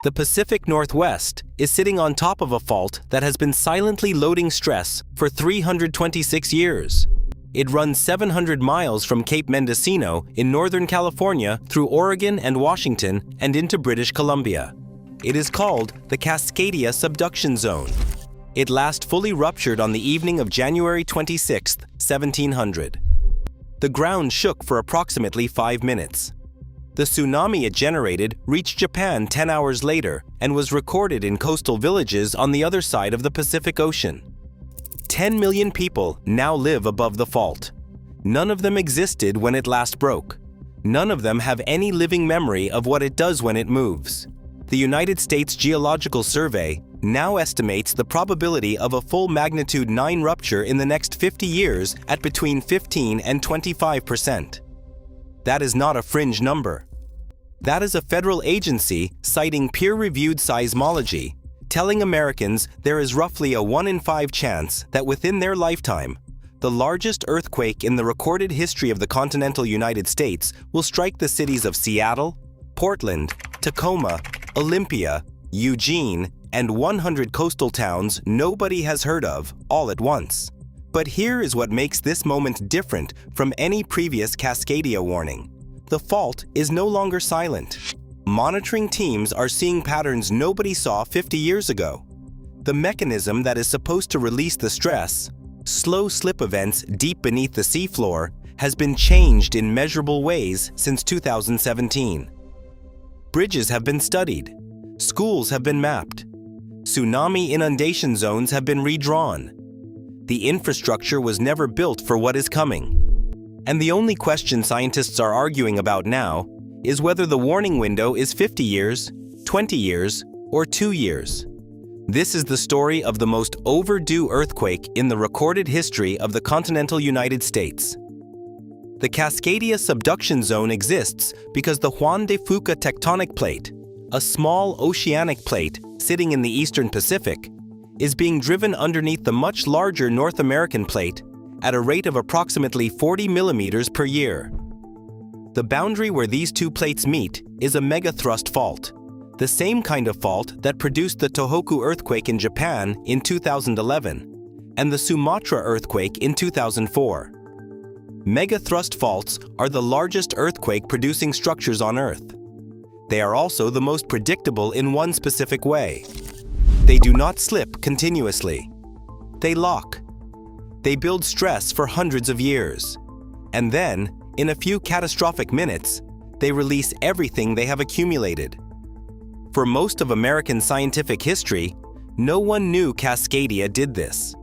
The Pacific Northwest is sitting on top of a fault that has been silently loading stress for 326 years. It runs 700 miles from Cape Mendocino in Northern California through Oregon and Washington and into British Columbia. It is called the Cascadia Subduction Zone. It last fully ruptured on the evening of January 26, 1700. The ground shook for approximately 5 minutes. The tsunami it generated reached Japan 10 hours later and was recorded in coastal villages on the other side of the Pacific Ocean. 10 million people now live above the fault. None of them existed when it last broke. None of them have any living memory of what it does when it moves. The United States Geological Survey now estimates the probability of a full magnitude 9 rupture in the next 50 years at between 15 and 25%. That is not a fringe number. That is a federal agency citing peer-reviewed seismology, telling Americans there is roughly a 1 in 5 chance that within their lifetime, the largest earthquake in the recorded history of the continental United States will strike the cities of Seattle, Portland, Tacoma, Olympia, Eugene, and 100 coastal towns nobody has heard of all at once. But here is what makes this moment different from any previous Cascadia warning. The fault is no longer silent. Monitoring teams are seeing patterns nobody saw 50 years ago. The mechanism that is supposed to release the stress, slow slip events deep beneath the seafloor, has been changed in measurable ways since 2017. Bridges have been studied. Schools have been mapped. Tsunami inundation zones have been redrawn. The infrastructure was never built for what is coming. And the only question scientists are arguing about now is whether the warning window is 50 years, 20 years, or 2 years. This is the story of the most overdue earthquake in the recorded history of the continental United States. The Cascadia Subduction Zone exists because the Juan de Fuca tectonic plate, a small oceanic plate sitting in the eastern Pacific, is being driven underneath the much larger North American plate at a rate of approximately 40 millimeters per year. The boundary where these two plates meet is a megathrust fault, the same kind of fault that produced the Tohoku earthquake in Japan in 2011 and the Sumatra earthquake in 2004. Megathrust faults are the largest earthquake-producing structures on Earth. They are also the most predictable in one specific way. They do not slip continuously. They lock. They build stress for hundreds of years. And then, in a few catastrophic minutes, they release everything they have accumulated. For most of American scientific history, no one knew Cascadia did this.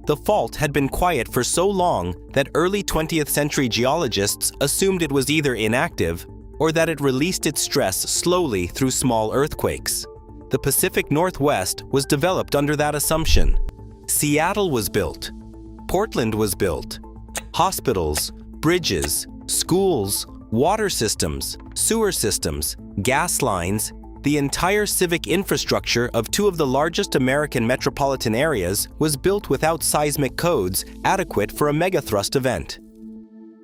The fault had been quiet for so long that early 20th century geologists assumed it was either inactive or that it released its stress slowly through small earthquakes. The Pacific Northwest was developed under that assumption. Seattle was built. Portland was built. Hospitals, bridges, schools, water systems, sewer systems, gas lines, the entire civic infrastructure of two of the largest American metropolitan areas was built without seismic codes adequate for a megathrust event.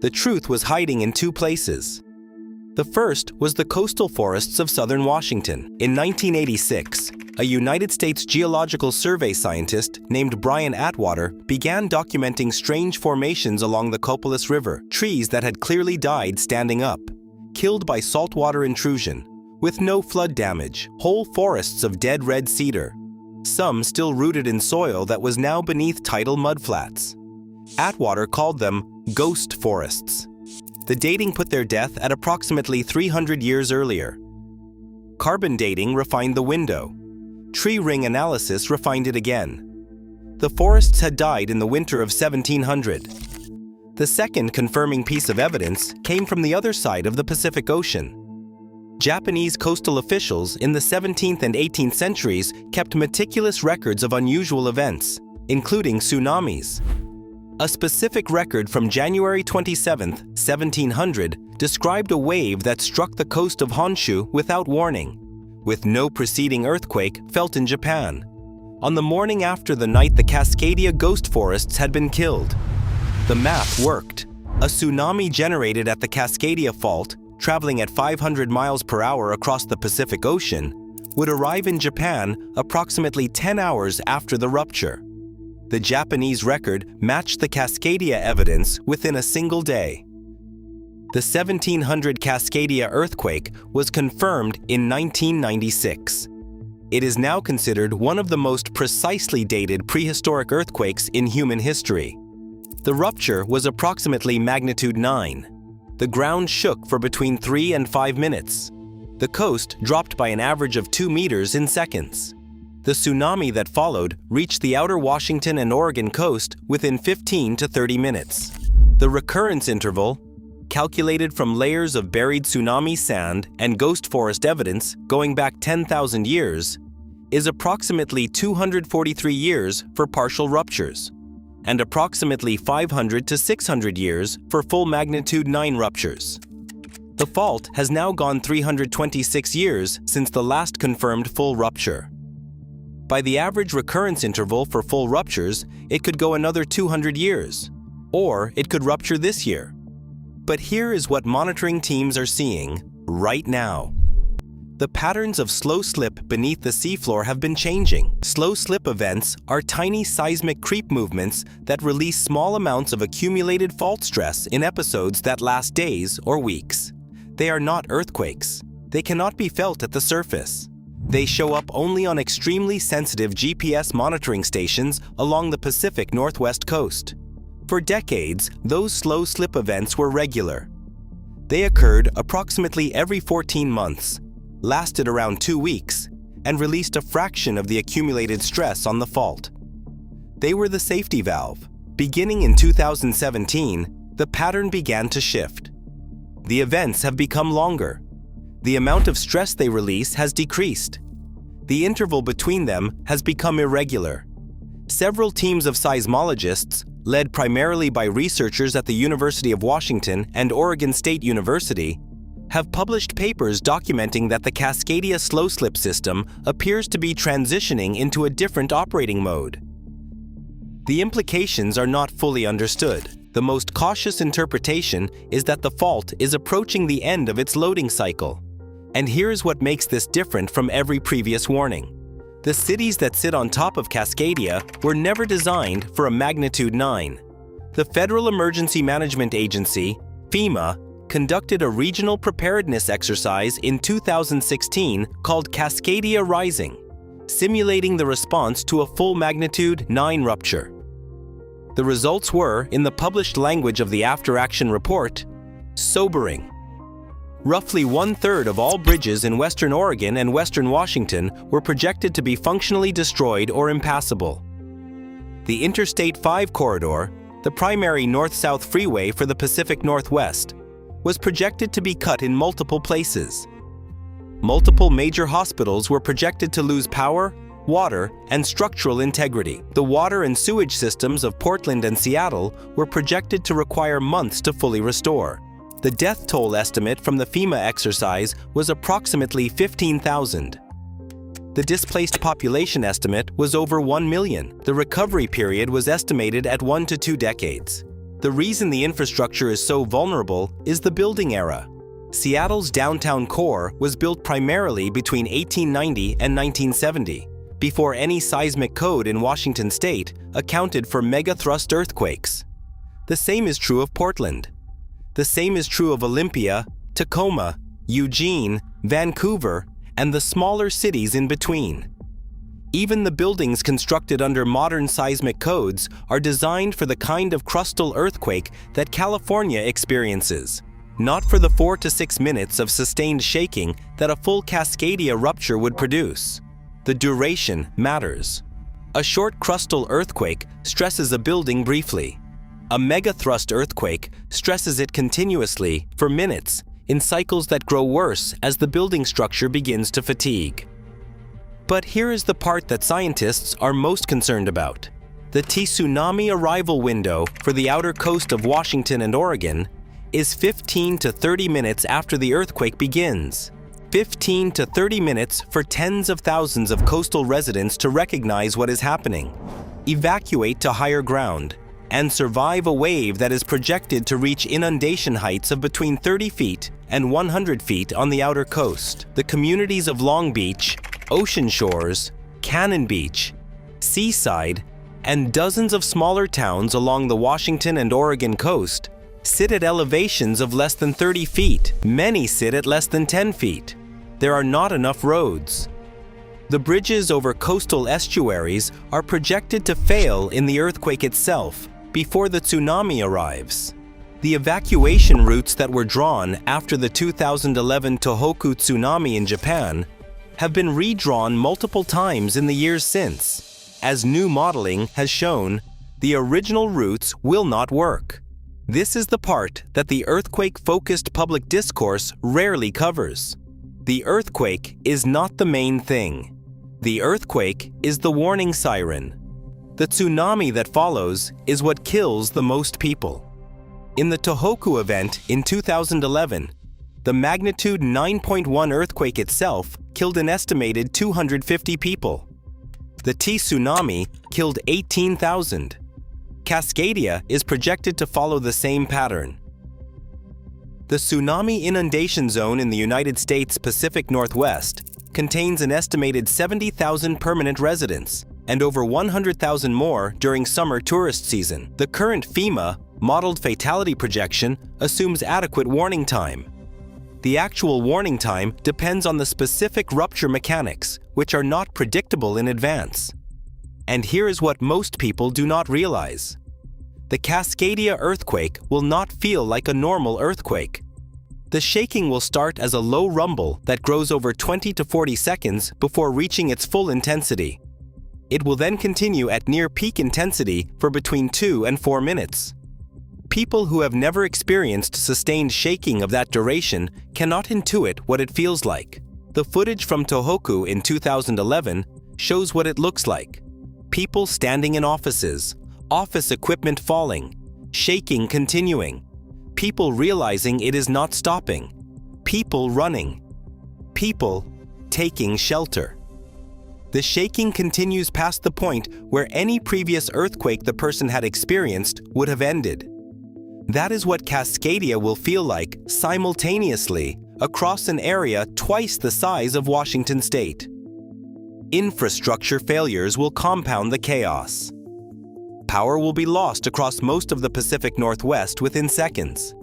The truth was hiding in two places. The first was the coastal forests of southern Washington. In 1986, a United States Geological Survey scientist named Brian Atwater began documenting strange formations along the Copalis River, trees that had clearly died standing up, killed by saltwater intrusion, with no flood damage, whole forests of dead red cedar, some still rooted in soil that was now beneath tidal mudflats. Atwater called them ghost forests. The dating put their death at approximately 300 years earlier. Carbon dating refined the window. Tree ring analysis refined it again. The forests had died in the winter of 1700. The second confirming piece of evidence came from the other side of the Pacific Ocean. Japanese coastal officials in the 17th and 18th centuries kept meticulous records of unusual events, including tsunamis. A specific record from January 27, 1700, described a wave that struck the coast of Honshu without warning, with no preceding earthquake felt in Japan, on the morning after the night the Cascadia ghost forests had been killed. The math worked. A tsunami generated at the Cascadia Fault, traveling at 500 miles per hour across the Pacific Ocean, would arrive in Japan approximately 10 hours after the rupture. The Japanese record matched the Cascadia evidence within a single day. The 1700 Cascadia earthquake was confirmed in 1996. It is now considered one of the most precisely dated prehistoric earthquakes in human history. The rupture was approximately magnitude 9. The ground shook for between 3 and 5 minutes. The coast dropped by an average of 2 meters in seconds. The tsunami that followed reached the outer Washington and Oregon coast within 15 to 30 minutes. The recurrence interval, calculated from layers of buried tsunami sand and ghost forest evidence going back 10,000 years, is approximately 243 years for partial ruptures, and approximately 500 to 600 years for full magnitude 9 ruptures. The fault has now gone 326 years since the last confirmed full rupture. By the average recurrence interval for full ruptures, it could go another 200 years, or it could rupture this year. But here is what monitoring teams are seeing right now. The patterns of slow slip beneath the seafloor have been changing. Slow slip events are tiny seismic creep movements that release small amounts of accumulated fault stress in episodes that last days or weeks. They are not earthquakes. They cannot be felt at the surface. They show up only on extremely sensitive GPS monitoring stations along the Pacific Northwest coast. For decades, those slow slip events were regular. They occurred approximately every 14 months, lasted around 2 weeks, and released a fraction of the accumulated stress on the fault. They were the safety valve. Beginning in 2017, the pattern began to shift. The events have become longer. The amount of stress they release has decreased. The interval between them has become irregular. Several teams of seismologists, led primarily by researchers at the University of Washington and Oregon State University, have published papers documenting that the Cascadia slow slip system appears to be transitioning into a different operating mode. The implications are not fully understood. The most cautious interpretation is that the fault is approaching the end of its loading cycle. And here's what makes this different from every previous warning. The cities that sit on top of Cascadia were never designed for a magnitude 9. The Federal Emergency Management Agency, FEMA, conducted a regional preparedness exercise in 2016 called Cascadia Rising, simulating the response to a full magnitude 9 rupture. The results were, in the published language of the after-action report, sobering. Roughly 1/3 of all bridges in Western Oregon and Western Washington were projected to be functionally destroyed or impassable. The Interstate 5 corridor, the primary north-south freeway for the Pacific Northwest, was projected to be cut in multiple places. Multiple major hospitals were projected to lose power, water, and structural integrity. The water and sewage systems of Portland and Seattle were projected to require months to fully restore. The death toll estimate from the FEMA exercise was approximately 15,000. The displaced population estimate was over 1 million. The recovery period was estimated at 1 to 2 decades. The reason the infrastructure is so vulnerable is the building era. Seattle's downtown core was built primarily between 1890 and 1970, before any seismic code in Washington state accounted for megathrust earthquakes. The same is true of Portland. The same is true of Olympia, Tacoma, Eugene, Vancouver, and the smaller cities in between. Even the buildings constructed under modern seismic codes are designed for the kind of crustal earthquake that California experiences, not for the 4 to 6 minutes of sustained shaking that a full Cascadia rupture would produce. The duration matters. A short crustal earthquake stresses a building briefly. A megathrust earthquake stresses it continuously for minutes in cycles that grow worse as the building structure begins to fatigue. But here is the part that scientists are most concerned about. The tsunami arrival window for the outer coast of Washington and Oregon is 15 to 30 minutes after the earthquake begins. 15 to 30 minutes for tens of thousands of coastal residents to recognize what is happening, evacuate to higher ground, and survive a wave that is projected to reach inundation heights of between 30 feet and 100 feet on the outer coast. The communities of Long Beach, Ocean Shores, Cannon Beach, Seaside, and dozens of smaller towns along the Washington and Oregon coast sit at elevations of less than 30 feet. Many sit at less than 10 feet. There are not enough roads. The bridges over coastal estuaries are projected to fail in the earthquake itself before the tsunami arrives. The evacuation routes that were drawn after the 2011 Tohoku tsunami in Japan have been redrawn multiple times in the years since. As new modeling has shown, the original routes will not work. This is the part that the earthquake-focused public discourse rarely covers. The earthquake is not the main thing. The earthquake is the warning siren. The tsunami that follows is what kills the most people. In the Tohoku event in 2011, the magnitude 9.1 earthquake itself killed an estimated 250 people. The tsunami killed 18,000. Cascadia is projected to follow the same pattern. The tsunami inundation zone in the United States Pacific Northwest contains an estimated 70,000 permanent residents and over 100,000 more during summer tourist season. The current FEMA modeled fatality projection assumes adequate warning time. The actual warning time depends on the specific rupture mechanics, which are not predictable in advance. And here is what most people do not realize. The Cascadia earthquake will not feel like a normal earthquake. The shaking will start as a low rumble that grows over 20 to 40 seconds before reaching its full intensity. It will then continue at near peak intensity for between 2 and 4 minutes. People who have never experienced sustained shaking of that duration cannot intuit what it feels like. The footage from Tohoku in 2011 shows what it looks like. People standing in offices, office equipment falling, shaking continuing, people realizing it is not stopping, people running, people taking shelter. The shaking continues past the point where any previous earthquake the person had experienced would have ended. That is what Cascadia will feel like simultaneously across an area twice the size of Washington state. Infrastructure failures will compound the chaos. Power will be lost across most of the Pacific Northwest within seconds.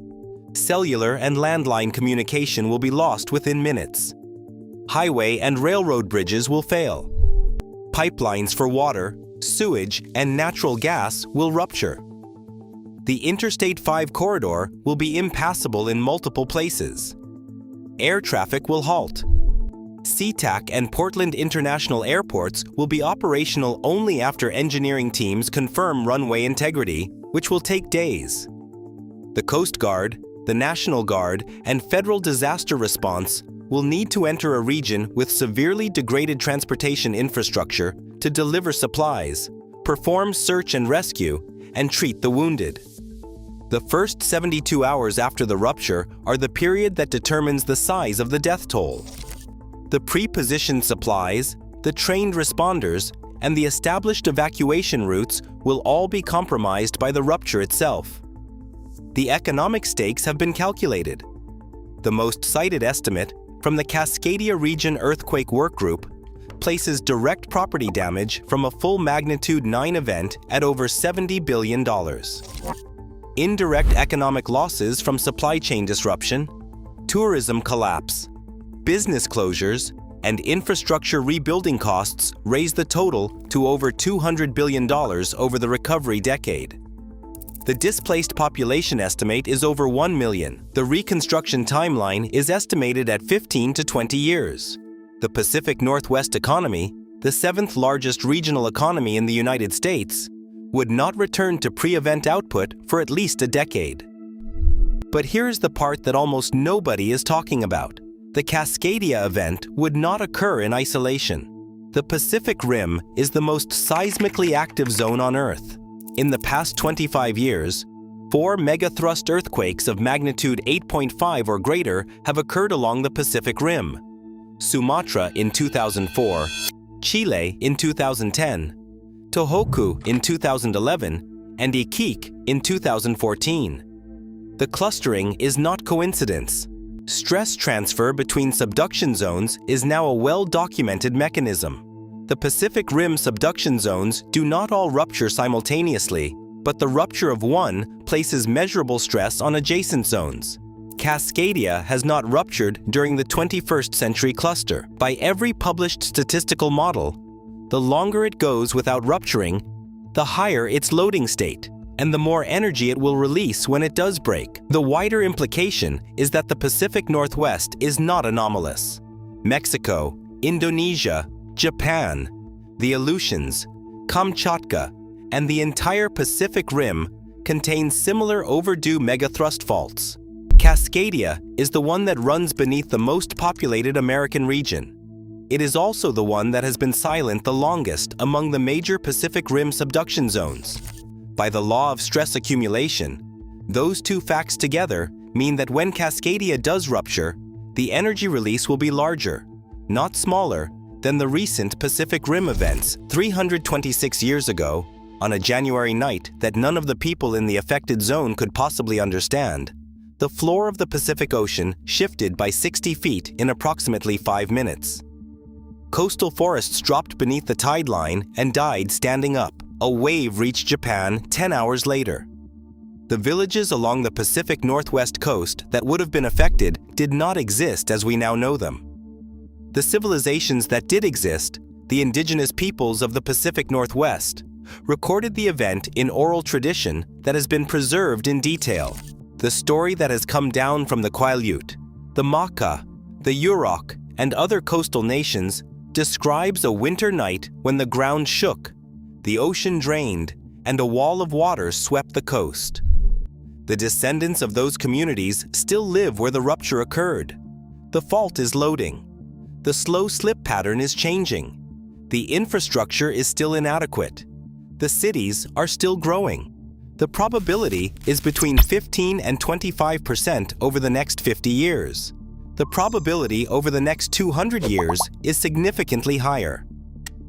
Cellular and landline communication will be lost within minutes. Highway and railroad bridges will fail. Pipelines for water, sewage, and natural gas will rupture. The Interstate 5 corridor will be impassable in multiple places. Air traffic will halt. SeaTac and Portland International Airports will be operational only after engineering teams confirm runway integrity, which will take days. The Coast Guard, the National Guard, and Federal Disaster Response will need to enter a region with severely degraded transportation infrastructure to deliver supplies, perform search and rescue, and treat the wounded. The first 72 hours after the rupture are the period that determines the size of the death toll. The pre-positioned supplies, the trained responders, and the established evacuation routes will all be compromised by the rupture itself. The economic stakes have been calculated. The most cited estimate from the Cascadia Region Earthquake Workgroup places direct property damage from a full magnitude 9 event at over $70 billion. Indirect economic losses from supply chain disruption, tourism collapse, business closures, and infrastructure rebuilding costs raise the total to over $200 billion over the recovery decade. The displaced population estimate is over 1 million. The reconstruction timeline is estimated at 15 to 20 years. The Pacific Northwest economy, the 7th largest regional economy in the United States, would not return to pre-event output for at least a decade. But here's the part that almost nobody is talking about. The Cascadia event would not occur in isolation. The Pacific Rim is the most seismically active zone on Earth. In the past 25 years, 4 megathrust earthquakes of magnitude 8.5 or greater have occurred along the Pacific Rim. Sumatra in 2004, Chile in 2010, Tohoku in 2011, and Iquique in 2014. The clustering is not coincidence. Stress transfer between subduction zones is now a well-documented mechanism. The Pacific Rim subduction zones do not all rupture simultaneously, but the rupture of one places measurable stress on adjacent zones. Cascadia has not ruptured during the 21st century cluster. By every published statistical model, the longer it goes without rupturing, the higher its loading state, and the more energy it will release when it does break. The wider implication is that the Pacific Northwest is not anomalous. Mexico, Indonesia, Japan, the Aleutians, Kamchatka, and the entire Pacific Rim contain similar overdue megathrust faults. Cascadia is the one that runs beneath the most populated American region. It is also the one that has been silent the longest among the major Pacific Rim subduction zones. By the law of stress accumulation, those two facts together mean that when Cascadia does rupture, the energy release will be larger, not smaller, than the recent Pacific Rim events 326 years ago, on a January night that none of the people in the affected zone could possibly understand. The floor of the Pacific Ocean shifted by 60 feet in approximately 5 minutes. Coastal forests dropped beneath the tide line and died standing up. A wave reached Japan 10 hours later. The villages along the Pacific Northwest coast that would have been affected did not exist as we now know them. The civilizations that did exist, the indigenous peoples of the Pacific Northwest, recorded the event in oral tradition that has been preserved in detail. The story that has come down from the Quileute, the Maka, the Yurok, and other coastal nations describes a winter night when the ground shook, the ocean drained, and a wall of water swept the coast. The descendants of those communities still live where the rupture occurred. The fault is loading. The slow slip pattern is changing. The infrastructure is still inadequate. The cities are still growing. The probability is between 15 and 25% over the next 50 years. The probability over the next 200 years is significantly higher.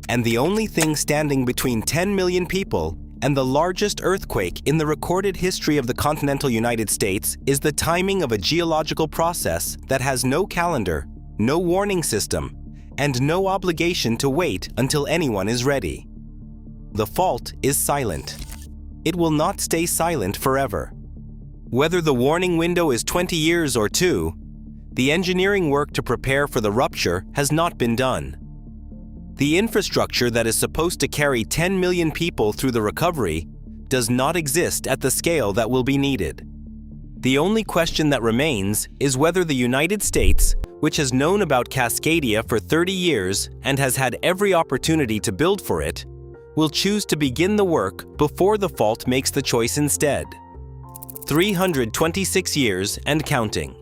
And the only thing standing between 10 million people and the largest earthquake in the recorded history of the continental United States is the timing of a geological process that has no calendar, no warning system, and no obligation to wait until anyone is ready. The fault is silent. It will not stay silent forever. Whether the warning window is 20 years or 2, the engineering work to prepare for the rupture has not been done. The infrastructure that is supposed to carry 10 million people through the recovery does not exist at the scale that will be needed. The only question that remains is whether the United States, which has known about Cascadia for 30 years and has had every opportunity to build for it, will choose to begin the work before the fault makes the choice instead. 326 years and counting.